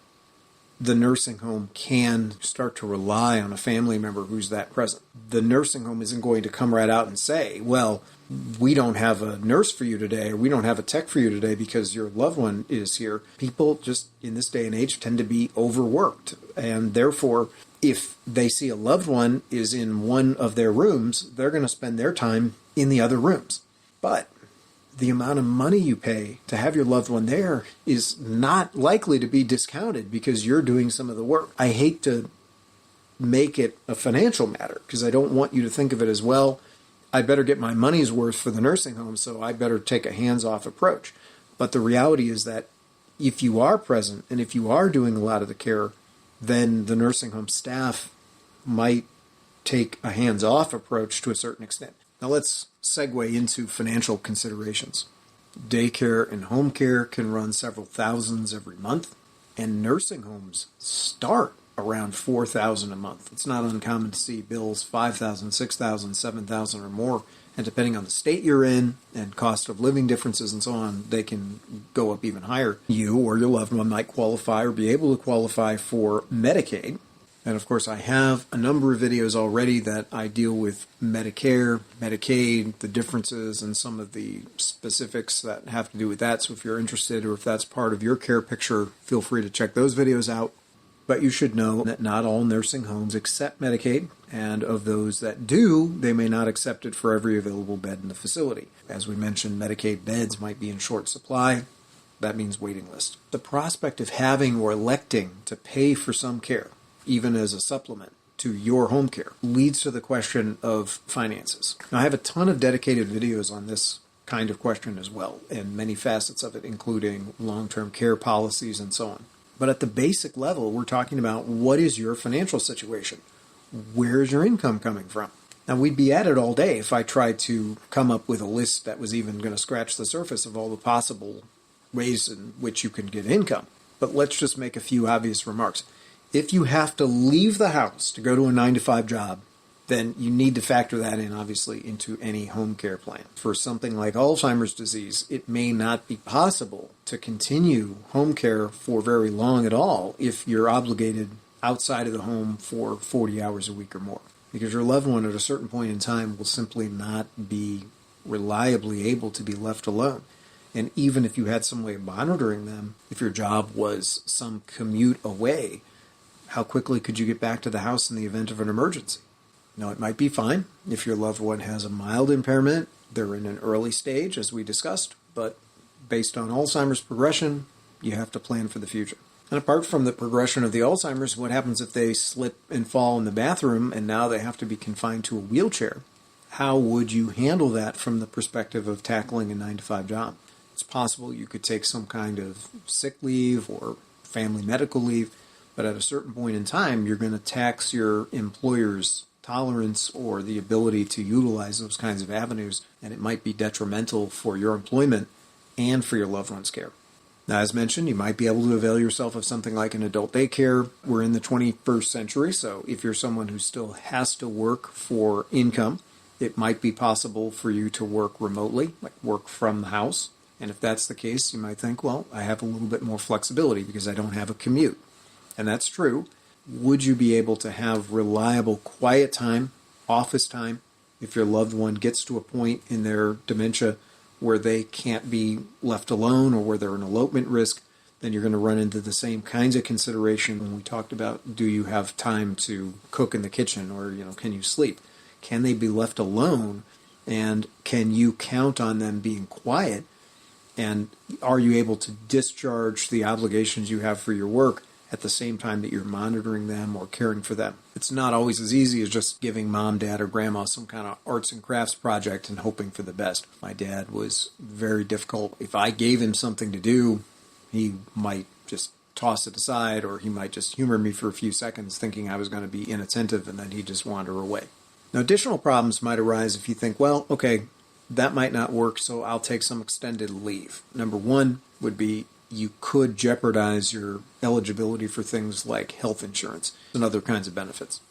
the nursing home can start to rely on a family member who's that present. The nursing home isn't going to come right out and say, well, we don't have a nurse for you today, or we don't have a tech for you today because your loved one is here. People just in this day and age tend to be overworked. And therefore, if they see a loved one is in one of their rooms, they're going to spend their time in the other rooms. But the amount of money you pay to have your loved one there is not likely to be discounted because you're doing some of the work. I hate to make it a financial matter because I don't want you to think of it as, well, I better get my money's worth for the nursing home, so I better take a hands-off approach. But the reality is that if you are present and if you are doing a lot of the care, then the nursing home staff might take a hands-off approach to a certain extent. Now let's segue into financial considerations. Daycare and home care can run several thousands every month, and nursing homes start around $4,000 a month. It's not uncommon to see bills $5,000, $6,000, $7,000 or more, and depending on the state you're in and cost of living differences and so on, they can go up even higher. You or your loved one might qualify or be able to qualify for Medicaid. And of course, I have a number of videos already that I deal with Medicare, Medicaid, the differences, and some of the specifics that have to do with that. So if you're interested or if that's part of your care picture, feel free to check those videos out. But you should know that not all nursing homes accept Medicaid, and of those that do, they may not accept it for every available bed in the facility. As we mentioned, Medicaid beds might be in short supply. That means waiting list. The prospect of having or electing to pay for some care, even as a supplement to your home care, leads to the question of finances. Now, I have a ton of dedicated videos on this kind of question as well, and many facets of it, including long-term care policies and so on. But at the basic level, we're talking about what is your financial situation? Where is your income coming from? Now, we'd be at it all day if I tried to come up with a list that was even going to scratch the surface of all the possible ways in which you can get income. But let's just make a few obvious remarks. If you have to leave the house to go to a 9-to-5 job, then you need to factor that in, obviously, into any home care plan. For something like Alzheimer's disease, it may not be possible to continue home care for very long at all if you're obligated outside of the home for 40 hours a week or more. Because your loved one at a certain point in time will simply not be reliably able to be left alone. And even if you had some way of monitoring them, if your job was some commute away, how quickly could you get back to the house in the event of an emergency? Now, it might be fine if your loved one has a mild impairment, they're in an early stage, as we discussed, but based on Alzheimer's progression, you have to plan for the future. And apart from the progression of the Alzheimer's, what happens if they slip and fall in the bathroom and now they have to be confined to a wheelchair? How would you handle that from the perspective of tackling a 9-to-5 job? It's possible you could take some kind of sick leave or family medical leave, but at a certain point in time, you're going to tax your employer's tolerance or the ability to utilize those kinds of avenues, and it might be detrimental for your employment and for your loved one's care. Now, as mentioned, you might be able to avail yourself of something like an adult daycare. We're in the 21st century, so if you're someone who still has to work for income, it might be possible for you to work remotely, like work from the house. And if that's the case, you might think, well, I have a little bit more flexibility because I don't have a commute. And that's true. Would you be able to have reliable quiet time, office time, if your loved one gets to a point in their dementia where they can't be left alone or where they're an elopement risk? Then you're going to run into the same kinds of consideration when we talked about, do you have time to cook in the kitchen, or can you sleep? Can they be left alone, and can you count on them being quiet? And are you able to discharge the obligations you have for your work at the same time that you're monitoring them or caring for them? It's not always as easy as just giving mom, dad, or grandma some kind of arts and crafts project and hoping for the best. My dad was very difficult. If I gave him something to do, he might just toss it aside, or he might just humor me for a few seconds thinking I was going to be inattentive, and then he'd just wander away. Now, additional problems might arise if you think, well, okay, that might not work, so I'll take some extended leave. Number one would be you could jeopardize your eligibility for things like health insurance and other kinds of benefits.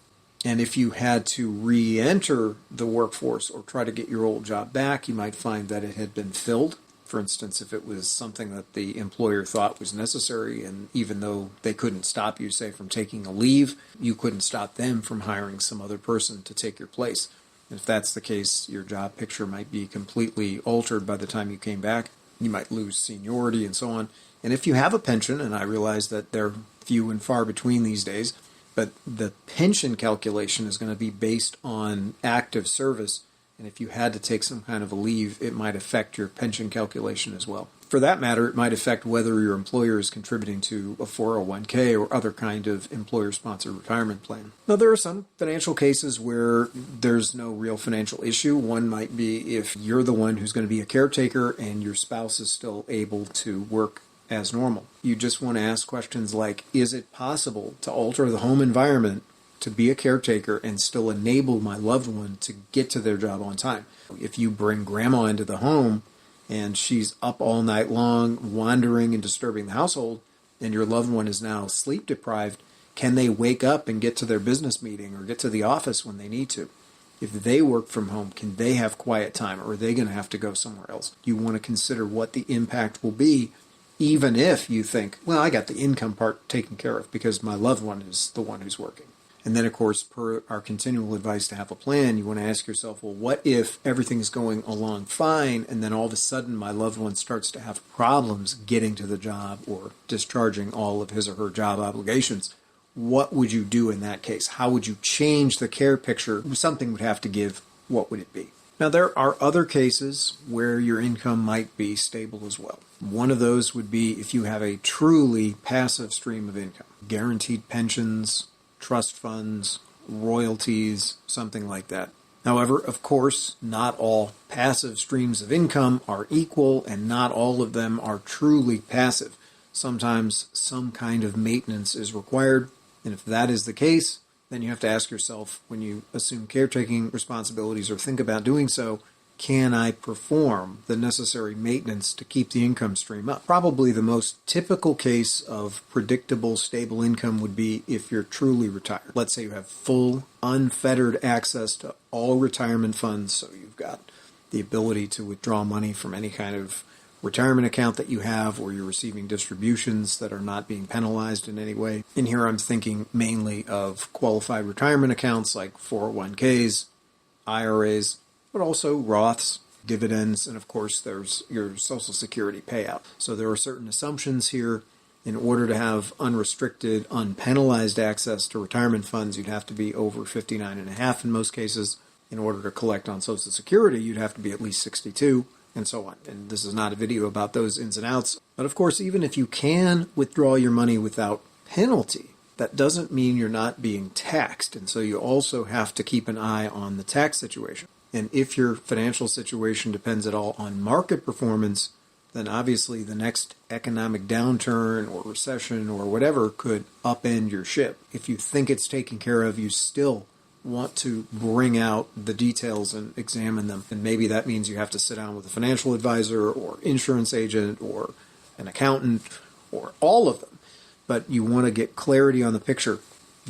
And if you had to re-enter the workforce or try to get your old job back, you might find that it had been filled. For instance, if it was something that the employer thought was necessary, and even though they couldn't stop you, say, from taking a leave, you couldn't stop them from hiring some other person to take your place. If that's the case, your job picture might be completely altered by the time you came back. You might lose seniority and so on. And if you have a pension, and I realize that they're few and far between these days, but the pension calculation is going to be based on active service. And if you had to take some kind of a leave, it might affect your pension calculation as well. For that matter, it might affect whether your employer is contributing to a 401k or other kind of employer-sponsored retirement plan. Now, there are some financial cases where there's no real financial issue. One might be if you're the one who's going to be a caretaker and your spouse is still able to work as normal. You just want to ask questions like, is it possible to alter the home environment to be a caretaker and still enable my loved one to get to their job on time? If you bring grandma into the home and she's up all night long, wandering and disturbing the household, and your loved one is now sleep deprived, can they wake up and get to their business meeting or get to the office when they need to? If they work from home, can they have quiet time, or are they going to have to go somewhere else? You want to consider what the impact will be, even if you think, well, I got the income part taken care of because my loved one is the one who's working. And then, of course, per our continual advice to have a plan, you want to ask yourself, well, what if everything is going along fine, and then all of a sudden my loved one starts to have problems getting to the job or discharging all of his or her job obligations? what would you do in that case? How would you change the care picture? Something would have to give. What would it be? Now, there are other cases where your income might be stable as well. One of those would be if you have a truly passive stream of income, guaranteed pensions, trust funds, royalties, something like that. However, of course, not all passive streams of income are equal, and not all of them are truly passive. Sometimes some kind of maintenance is required, and if that is the case, then you have to ask yourself, when you assume caretaking responsibilities or think about doing so, can I perform the necessary maintenance to keep the income stream up? Probably the most typical case of predictable, stable income would be if you're truly retired. Let's say you have full, unfettered access to all retirement funds, so you've got the ability to withdraw money from any kind of retirement account that you have, or you're receiving distributions that are not being penalized in any way. And here I'm thinking mainly of qualified retirement accounts like 401ks, IRAs, but also Roths, dividends, and of course there's your Social Security payout. So there are certain assumptions here. In order to have unrestricted, unpenalized access to retirement funds, you'd have to be over 59 and a half in most cases. In order to collect on Social Security, you'd have to be at least 62. And so on. And this is not a video about those ins and outs. But of course, even if you can withdraw your money without penalty, that doesn't mean you're not being taxed. And so you also have to keep an eye on the tax situation. And if your financial situation depends at all on market performance, then obviously the next economic downturn or recession or whatever could upend your ship. If you think it's taken care of, you still want to bring out the details and examine them. And maybe that means you have to sit down with a financial advisor or insurance agent or an accountant or all of them. But you want to get clarity on the picture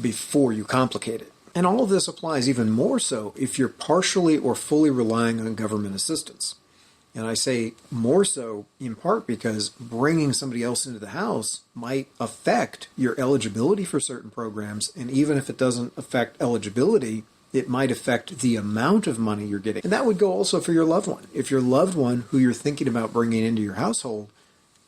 before you complicate it. And all of this applies even more so if you're partially or fully relying on government assistance. And I say more so in part because bringing somebody else into the house might affect your eligibility for certain programs. And even if it doesn't affect eligibility, it might affect the amount of money you're getting. And that would go also for your loved one. If your loved one who you're thinking about bringing into your household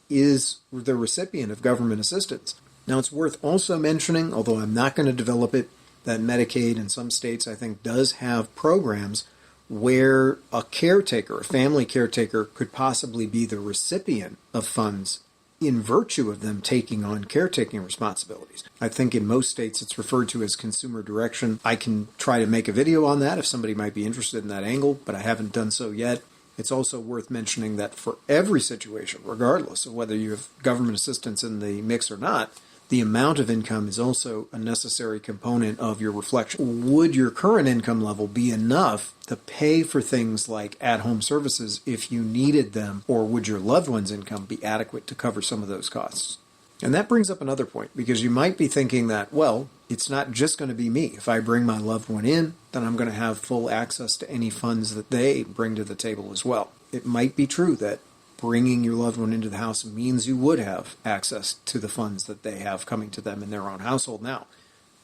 is the recipient of government assistance. Now, it's worth also mentioning, although I'm not going to develop it, that Medicaid in some states, I think, does have programs where a caretaker, a family caretaker, could possibly be the recipient of funds in virtue of them taking on caretaking responsibilities. I think in most states it's referred to as consumer direction. I can try to make a video on that if somebody might be interested in that angle, but I haven't done so yet. It's also worth mentioning that for every situation, regardless of whether you have government assistance in the mix or not, the amount of income is also a necessary component of your reflection. Would your current income level be enough to pay for things like at-home services if you needed them, or would your loved one's income be adequate to cover some of those costs? And that brings up another point, because you might be thinking that, well, it's not just going to be me. If I bring my loved one in, then I'm going to have full access to any funds that they bring to the table as well. It might be true that bringing your loved one into the house means you would have access to the funds that they have coming to them in their own household now.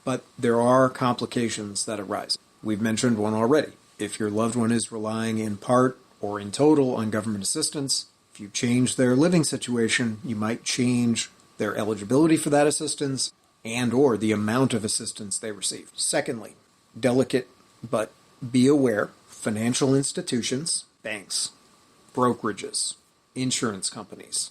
But there are complications that arise. We've mentioned one already. If your loved one is relying in part or in total on government assistance, if you change their living situation, you might change their eligibility for that assistance and or the amount of assistance they receive. Secondly, delicate but be aware, financial institutions, banks, brokerages, insurance companies,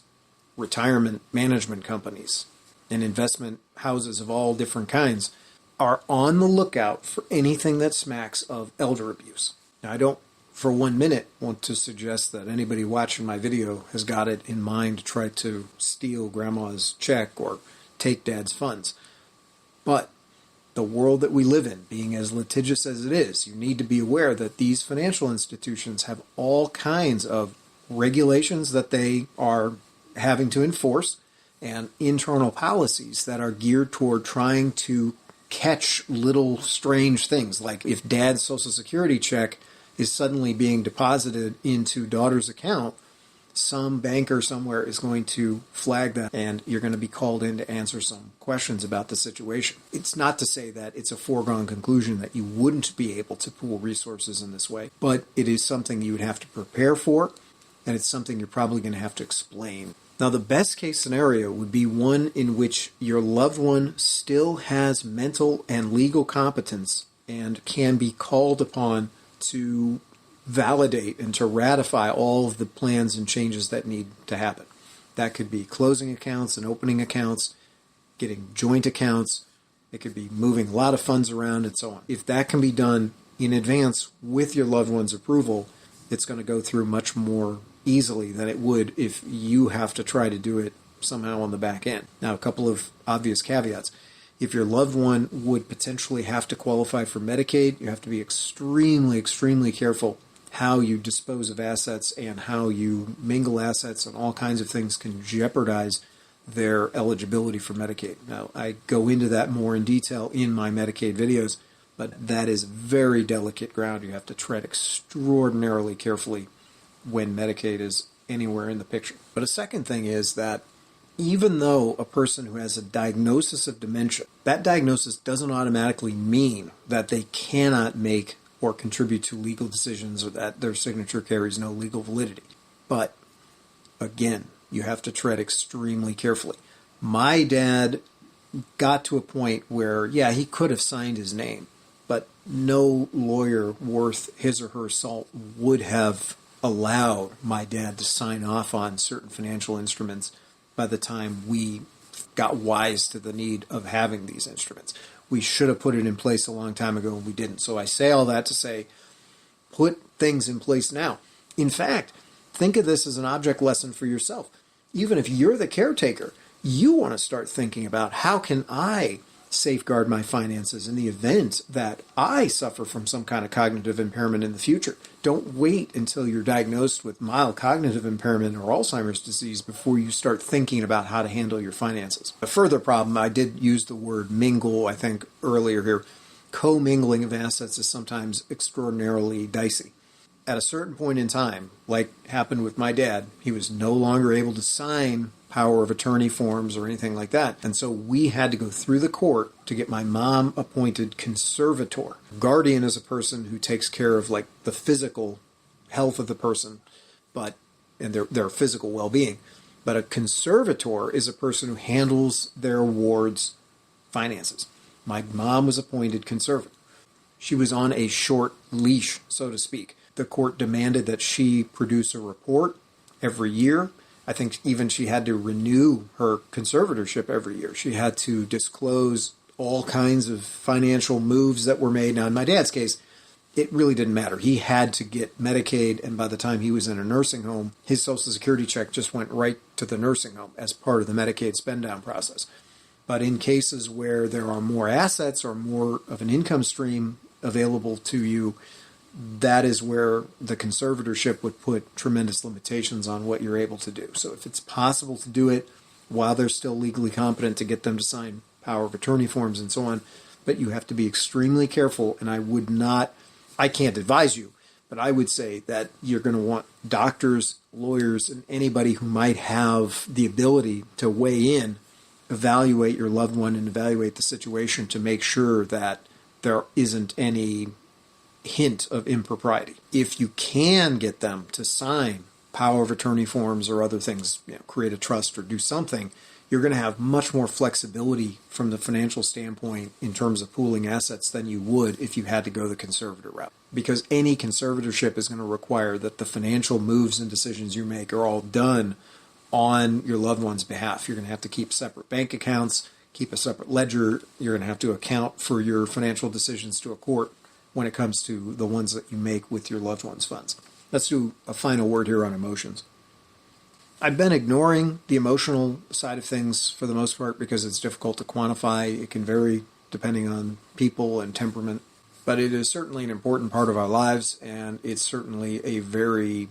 retirement management companies, and investment houses of all different kinds are on the lookout for anything that smacks of elder abuse. Now, I don't for 1 minute want to suggest that anybody watching my video has got it in mind to try to steal grandma's check or take dad's funds. But the world that we live in, being as litigious as it is, you need to be aware that these financial institutions have all kinds of regulations that they are having to enforce and internal policies that are geared toward trying to catch little strange things, like if dad's Social Security check is suddenly being deposited into daughter's account, some banker somewhere is going to flag that and you're going to be called in to answer some questions about the situation. It's not to say that it's a foregone conclusion that you wouldn't be able to pool resources in this way, but it is something you would have to prepare for. and it's something you're probably going to have to explain. Now, the best case scenario would be one in which your loved one still has mental and legal competence and can be called upon to validate and to ratify all of the plans and changes that need to happen. That could be closing accounts and opening accounts, getting joint accounts. It could be moving a lot of funds around and so on. If that can be done in advance with your loved one's approval, it's going to go through much more easily than it would if you have to try to do it somehow on the back end. Now, a couple of obvious caveats. If your loved one would potentially have to qualify for Medicaid, you have to be extremely, extremely careful how you dispose of assets and how you mingle assets, and all kinds of things can jeopardize their eligibility for Medicaid. Now, I go into that more in detail in my Medicaid videos, but that is very delicate ground. You have to tread extraordinarily carefully when Medicaid is anywhere in the picture. But a second thing is that even though a person who has a diagnosis of dementia, that diagnosis doesn't automatically mean that they cannot make or contribute to legal decisions or that their signature carries no legal validity. But again, you have to tread extremely carefully. My dad got to a point where, yeah, he could have signed his name, but no lawyer worth his or her salt would have allowed my dad to sign off on certain financial instruments by the time we got wise to the need of having these instruments. We should have put it in place a long time ago, and we didn't. So I say all that to say, put things in place now. In fact, think of this as an object lesson for yourself. Even if you're the caretaker, you want to start thinking about, how can I safeguard my finances in the event that I suffer from some kind of cognitive impairment in the future? Don't wait until you're diagnosed with mild cognitive impairment or Alzheimer's disease before you start thinking about how to handle your finances. A further problem, I did use the word mingle, I think, earlier here. Co-mingling of assets is sometimes extraordinarily dicey. At a certain point in time, like happened with my dad, he was no longer able to sign power of attorney forms or anything like that. And so we had to go through the court to get my mom appointed conservator. Guardian is a person who takes care of like the physical health of the person, and their physical well-being. But a conservator is a person who handles their ward's finances. My mom was appointed conservator. She was on a short leash, so to speak. The court demanded that she produce a report every year. I think even she had to renew her conservatorship every year. She had to disclose all kinds of financial moves that were made. Now, in my dad's case, it really didn't matter. He had to get Medicaid, and by the time he was in a nursing home, his Social Security check just went right to the nursing home as part of the Medicaid spend-down process. But in cases where there are more assets or more of an income stream available to you, that is where the conservatorship would put tremendous limitations on what you're able to do. So if it's possible to do it while they're still legally competent, to get them to sign power of attorney forms and so on, but you have to be extremely careful, and I can't advise you, but I would say that you're going to want doctors, lawyers, and anybody who might have the ability to weigh in, evaluate your loved one and evaluate the situation to make sure that there isn't any hint of impropriety. If you can get them to sign power of attorney forms or other things, create a trust or do something, you're going to have much more flexibility from the financial standpoint in terms of pooling assets than you would if you had to go the conservator route. Because any conservatorship is going to require that the financial moves and decisions you make are all done on your loved one's behalf. You're going to have to keep separate bank accounts, keep a separate ledger. You're going to have to account for your financial decisions to a court when it comes to the ones that you make with your loved one's funds. Let's do a final word here on emotions. I've been ignoring the emotional side of things for the most part because it's difficult to quantify. It can vary depending on people and temperament, but it is certainly an important part of our lives, and it's certainly a very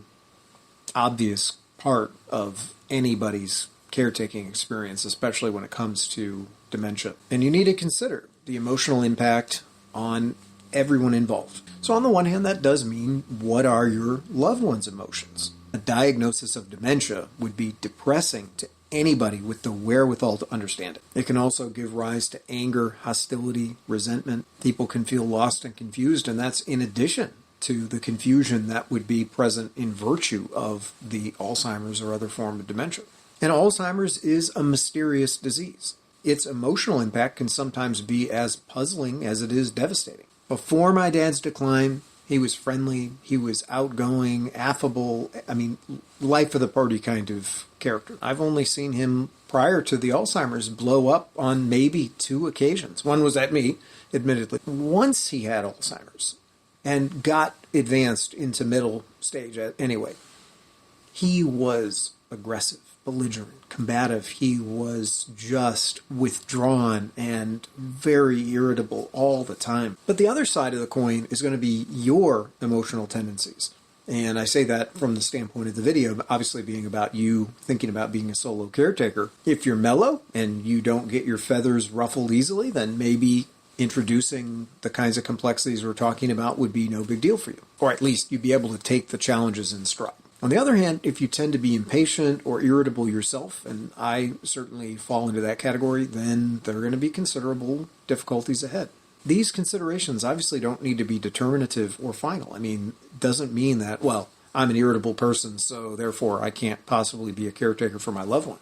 obvious part of anybody's caretaking experience, especially when it comes to dementia. And you need to consider the emotional impact on everyone involved. So on the one hand, that does mean, what are your loved one's emotions? A diagnosis of dementia would be depressing to anybody with the wherewithal to understand it. It can also give rise to anger, hostility, resentment. People can feel lost and confused, and that's in addition to the confusion that would be present in virtue of the Alzheimer's or other form of dementia. And Alzheimer's is a mysterious disease. Its emotional impact can sometimes be as puzzling as it is devastating. Before my dad's decline, he was friendly, he was outgoing, affable, life of the party kind of character. I've only seen him prior to the Alzheimer's blow up on maybe 2 occasions. One was at me, admittedly. Once he had Alzheimer's and got advanced into middle stage anyway, he was aggressive, belligerent, combative. He was just withdrawn and very irritable all the time. But the other side of the coin is going to be your emotional tendencies. And I say that from the standpoint of the video, obviously being about you thinking about being a solo caretaker. If you're mellow and you don't get your feathers ruffled easily, then maybe introducing the kinds of complexities we're talking about would be no big deal for you. Or at least you'd be able to take the challenges in stride. On the other hand, if you tend to be impatient or irritable yourself, and I certainly fall into that category, then there are going to be considerable difficulties ahead. These considerations obviously don't need to be determinative or final. It doesn't mean that, well, I'm an irritable person, so therefore I can't possibly be a caretaker for my loved one.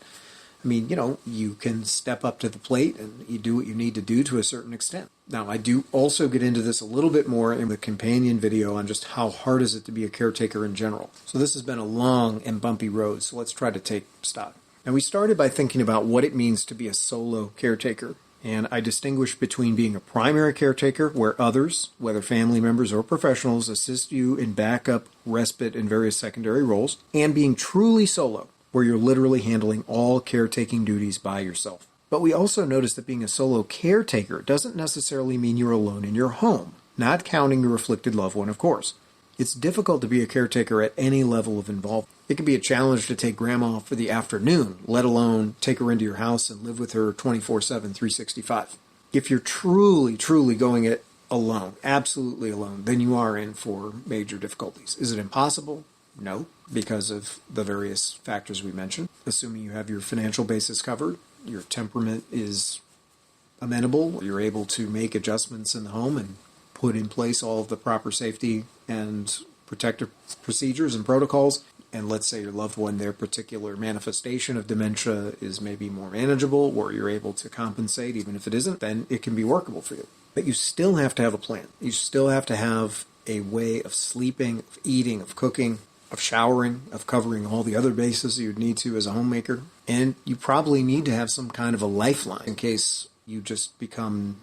You can step up to the plate and you do what you need to do to a certain extent. Now, I do also get into this a little bit more in the companion video on just how hard is it to be a caretaker in general. So this has been a long and bumpy road, so let's try to take stock. Now, we started by thinking about what it means to be a solo caretaker. And I distinguish between being a primary caretaker, where others, whether family members or professionals, assist you in backup, respite, and various secondary roles, and being truly solo, where you're literally handling all caretaking duties by yourself. But we also notice that being a solo caretaker doesn't necessarily mean you're alone in your home, not counting your afflicted loved one, of course. It's difficult to be a caretaker at any level of involvement. It can be a challenge to take grandma for the afternoon, let alone take her into your house and live with her 24/7, 365. If you're truly going it alone, absolutely alone, then you are in for major difficulties. Is it impossible? No, because of the various factors we mentioned. Assuming you have your financial basis covered, your temperament is amenable, you're able to make adjustments in the home and put in place all of the proper safety and protective procedures and protocols, and let's say your loved one, their particular manifestation of dementia is maybe more manageable, or you're able to compensate even if it isn't, then it can be workable for you. But you still have to have a plan. You still have to have a way of sleeping, of eating, of cooking, of showering, of covering all the other bases you'd need to as a homemaker. And you probably need to have some kind of a lifeline in case you just become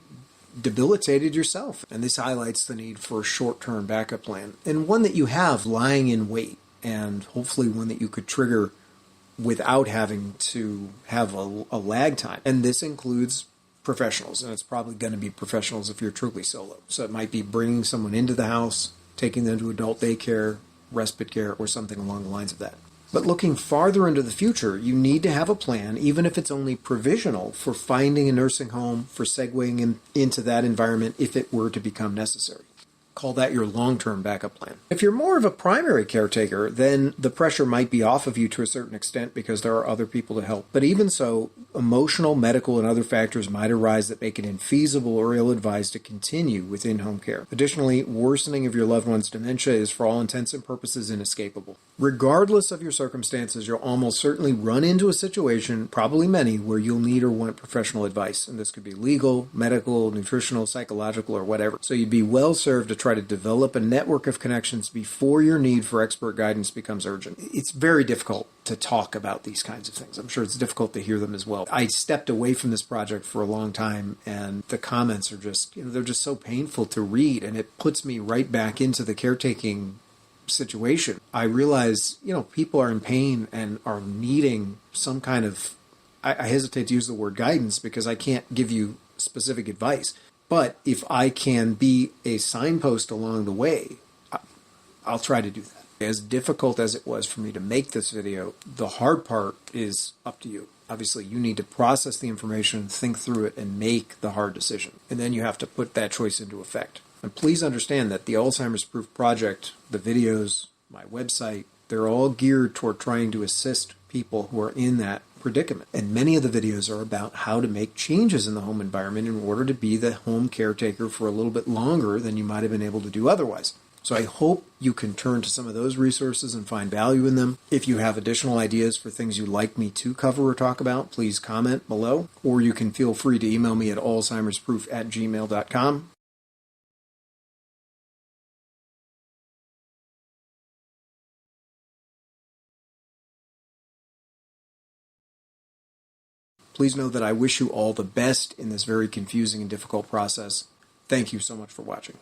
debilitated yourself. And this highlights the need for a short-term backup plan, and one that you have lying in wait, and hopefully one that you could trigger without having to have a lag time. And this includes professionals, and it's probably going to be professionals if you're truly solo. So it might be bringing someone into the house, taking them to adult daycare, respite care, or something along the lines of that. But looking farther into the future, you need to have a plan, even if it's only provisional, for finding a nursing home, for segueing into that environment if it were to become necessary. Call that your long-term backup plan. If you're more of a primary caretaker, then the pressure might be off of you to a certain extent because there are other people to help. But even so, emotional, medical, and other factors might arise that make it infeasible or ill-advised to continue with in-home care. Additionally, worsening of your loved one's dementia is for all intents and purposes inescapable. Regardless of your circumstances, you'll almost certainly run into a situation, probably many, where you'll need or want professional advice. And this could be legal, medical, nutritional, psychological, or whatever. So you'd be well served to try to develop a network of connections before your need for expert guidance becomes urgent. It's very difficult to talk about these kinds of things. I'm sure it's difficult to hear them as well. I stepped away from this project for a long time, and the comments are just, they're just so painful to read, and it puts me right back into the caretaking situation. I realize, people are in pain and are needing some kind of, I hesitate to use the word guidance because I can't give you specific advice. But if I can be a signpost along the way, I'll try to do that. As difficult as it was for me to make this video, the hard part is up to you. Obviously, you need to process the information, think through it, and make the hard decision. And then you have to put that choice into effect. And please understand that the Alzheimer's Proof Project, the videos, my website, they're all geared toward trying to assist people who are in that predicament. And many of the videos are about how to make changes in the home environment in order to be the home caretaker for a little bit longer than you might have been able to do otherwise. So I hope you can turn to some of those resources and find value in them. If you have additional ideas for things you'd like me to cover or talk about, please comment below, or you can feel free to email me at alzheimersproof@gmail.com. Please know that I wish you all the best in this very confusing and difficult process. Thank you so much for watching.